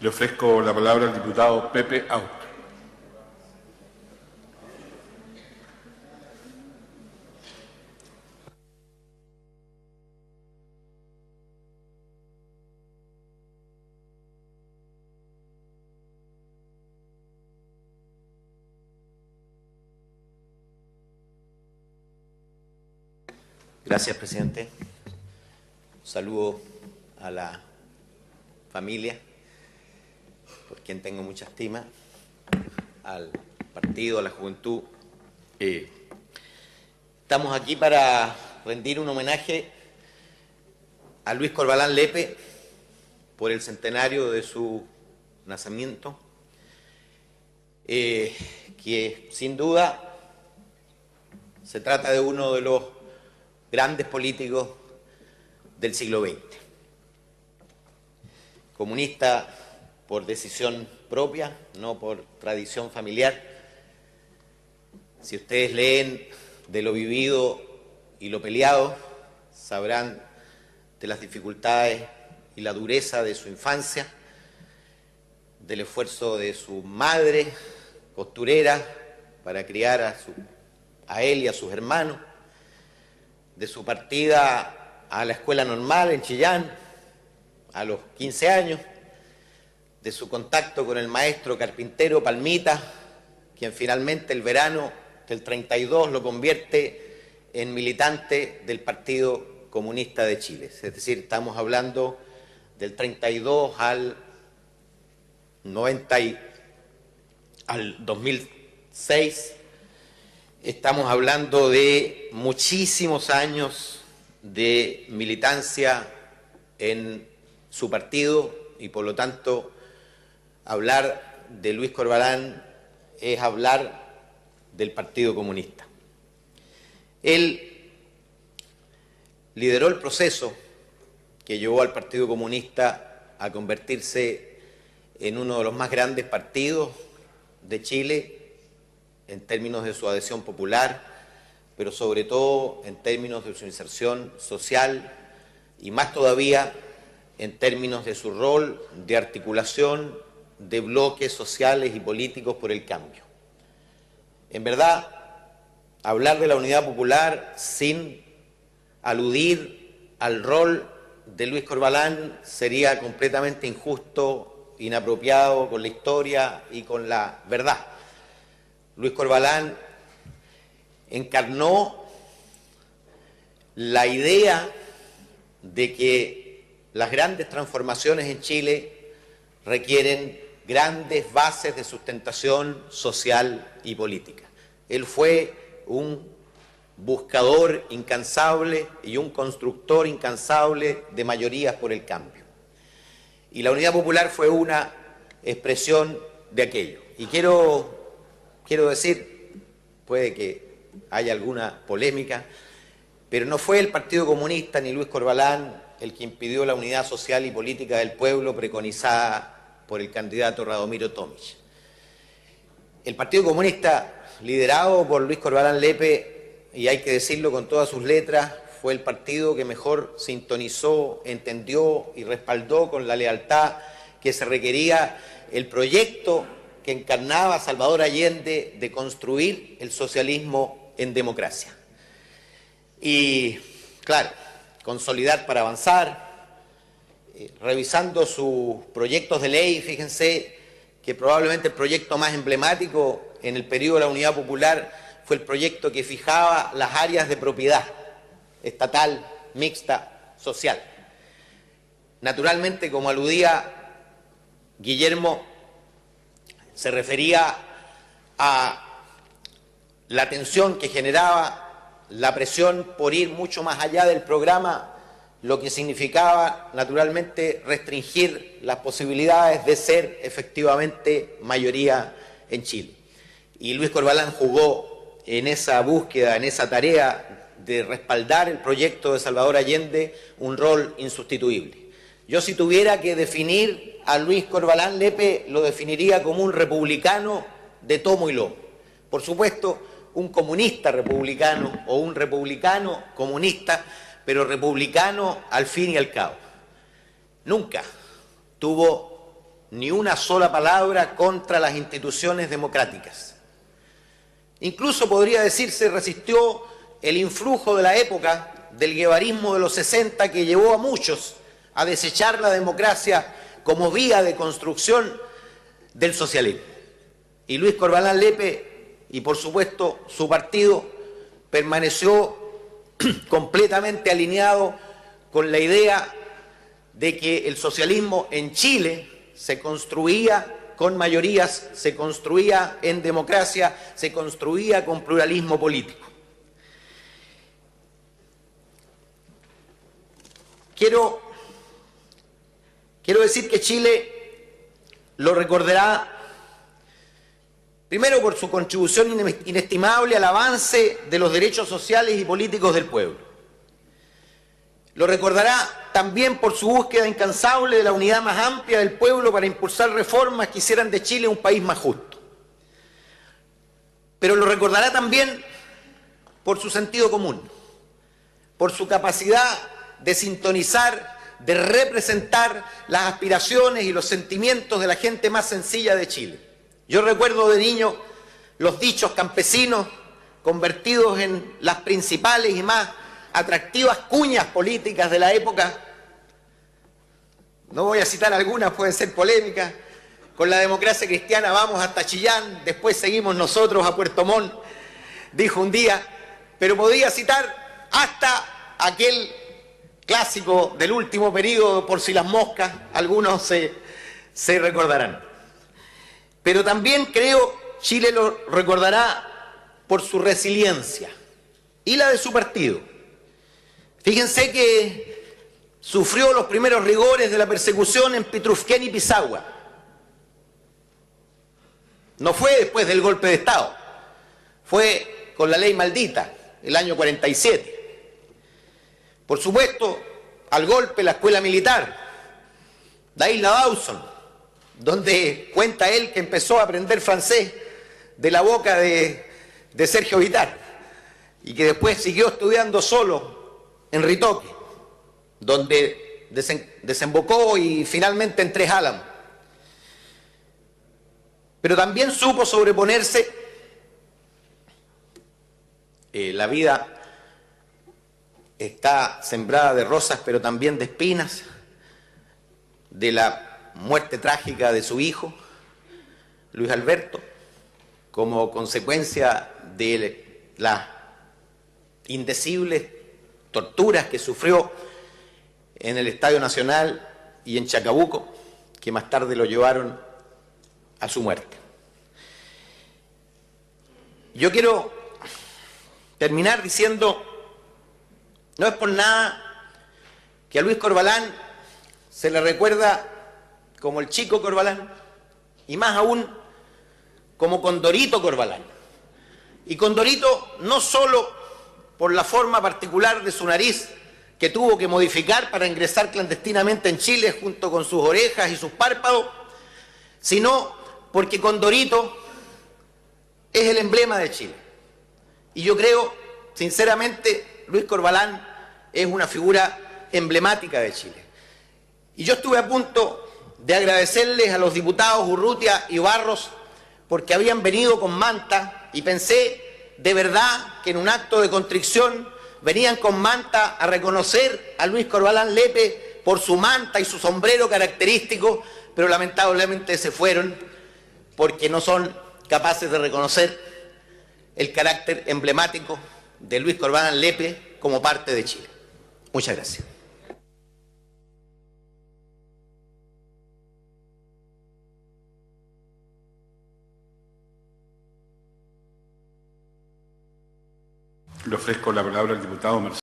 Le ofrezco la palabra al diputado Pepe Out. Gracias, presidente. Un saludo a la familia, por quien tengo mucha estima, al partido, a la juventud. Estamos aquí para rendir un homenaje a Luis Corvalán Lepe por el centenario de su nacimiento, que sin duda se trata de uno de los grandes políticos del siglo XX. Comunista por decisión propia, no por tradición familiar. Si ustedes leen de lo vivido y lo peleado, sabrán de las dificultades y la dureza de su infancia, del esfuerzo de su madre, costurera, para criar a él y a sus hermanos, de su partida a la escuela normal en Chillán a los 15 años, de su contacto con el maestro carpintero Palmita, quien finalmente el verano del 32 lo convierte en militante del Partido Comunista de Chile. Es decir, estamos hablando del 32 al 2006, estamos hablando de muchísimos años de militancia en su partido y por lo tanto hablar de Luis Corvalán es hablar del Partido Comunista. Él lideró el proceso que llevó al Partido Comunista a convertirse en uno de los más grandes partidos de Chile en términos de su adhesión popular, pero sobre todo en términos de su inserción social y más todavía en términos de su rol de articulación de bloques sociales y políticos por el cambio. En verdad, hablar de la unidad popular sin aludir al rol de Luis Corvalán sería completamente injusto, inapropiado con la historia y con la verdad. Luis Corvalán encarnó la idea de que las grandes transformaciones en Chile requieren grandes bases de sustentación social y política. Él fue un buscador incansable y un constructor incansable de mayorías por el cambio. Y la Unidad Popular fue una expresión de aquello. Y quiero decir, puede que haya alguna polémica, pero no fue el Partido Comunista ni Luis Corvalán el que impidió la unidad social y política del pueblo preconizada por el candidato Radomiro Tomic. El Partido Comunista, liderado por Luis Corvalán Lepe, y hay que decirlo con todas sus letras, fue el partido que mejor sintonizó, entendió y respaldó con la lealtad que se requería el proyecto que encarnaba Salvador Allende de construir el socialismo en democracia. Y, claro, consolidar para avanzar, revisando sus proyectos de ley, fíjense que probablemente el proyecto más emblemático en el periodo de la Unidad Popular fue el proyecto que fijaba las áreas de propiedad estatal, mixta, social. Naturalmente, como aludía Guillermo, se refería a la tensión que generaba la presión por ir mucho más allá del programa, lo que significaba naturalmente restringir las posibilidades de ser efectivamente mayoría en Chile. Y Luis Corvalán jugó en esa búsqueda, en esa tarea de respaldar el proyecto de Salvador Allende un rol insustituible. Yo, si tuviera que definir a Luis Corvalán Lepe, lo definiría como un republicano de tomo y lomo. Por supuesto, un comunista republicano o un republicano comunista, pero republicano al fin y al cabo. Nunca tuvo ni una sola palabra contra las instituciones democráticas. Incluso podría decirse resistió el influjo de la época del guevarismo de los 60 que llevó a muchos a desechar la democracia como vía de construcción del socialismo. Y Luis Corvalán Lepe y por supuesto su partido permaneció completamente alineado con la idea de que el socialismo en Chile se construía con mayorías, se construía en democracia, se construía con pluralismo político. Quiero decir que Chile lo recordará primero por su contribución inestimable al avance de los derechos sociales y políticos del pueblo. Lo recordará también por su búsqueda incansable de la unidad más amplia del pueblo para impulsar reformas que hicieran de Chile un país más justo. Pero lo recordará también por su sentido común, por su capacidad de sintonizar, de representar las aspiraciones y los sentimientos de la gente más sencilla de Chile. Yo recuerdo de niño los dichos campesinos convertidos en las principales y más atractivas cuñas políticas de la época. No voy a citar algunas, pueden ser polémicas. Con la democracia cristiana vamos hasta Chillán, después seguimos nosotros a Puerto Montt, dijo un día, pero podía citar hasta aquel clásico del último periodo, por si las moscas, algunos se recordarán. Pero también creo Chile lo recordará por su resiliencia y la de su partido. Fíjense que sufrió los primeros rigores de la persecución en Pitrufquén y Pisagua. No fue después del golpe de Estado, fue con la ley maldita, el año 47. Por supuesto, al golpe la escuela militar, la isla Dawson, donde cuenta él que empezó a aprender francés de la boca de Sergio Vitar y que después siguió estudiando solo en Ritoque, donde desembocó y finalmente en Tres Álamos. Pero también supo sobreponerse. La vida está sembrada de rosas, pero también de espinas, de la muerte trágica de su hijo, Luis Alberto, como consecuencia de las indecibles torturas que sufrió en el Estadio Nacional y en Chacabuco, que más tarde lo llevaron a su muerte. Yo quiero terminar diciendo, no es por nada que a Luis Corvalán se le recuerda como el Chico Corvalán, y más aún como Condorito Corvalán. Y Condorito no solo por la forma particular de su nariz, que tuvo que modificar para ingresar clandestinamente en Chile junto con sus orejas y sus párpados, sino porque Condorito es el emblema de Chile. Y yo creo, sinceramente, Luis Corvalán es una figura emblemática de Chile. Y yo estuve a punto de agradecerles a los diputados Urrutia y Barros porque habían venido con manta y pensé de verdad que en un acto de contrición venían con manta a reconocer a Luis Corvalán Lepe por su manta y su sombrero característico, pero lamentablemente se fueron porque no son capaces de reconocer el carácter emblemático de Luis Corvalán Lepe como parte de Chile. Muchas gracias. Le ofrezco la palabra al diputado Marcelo.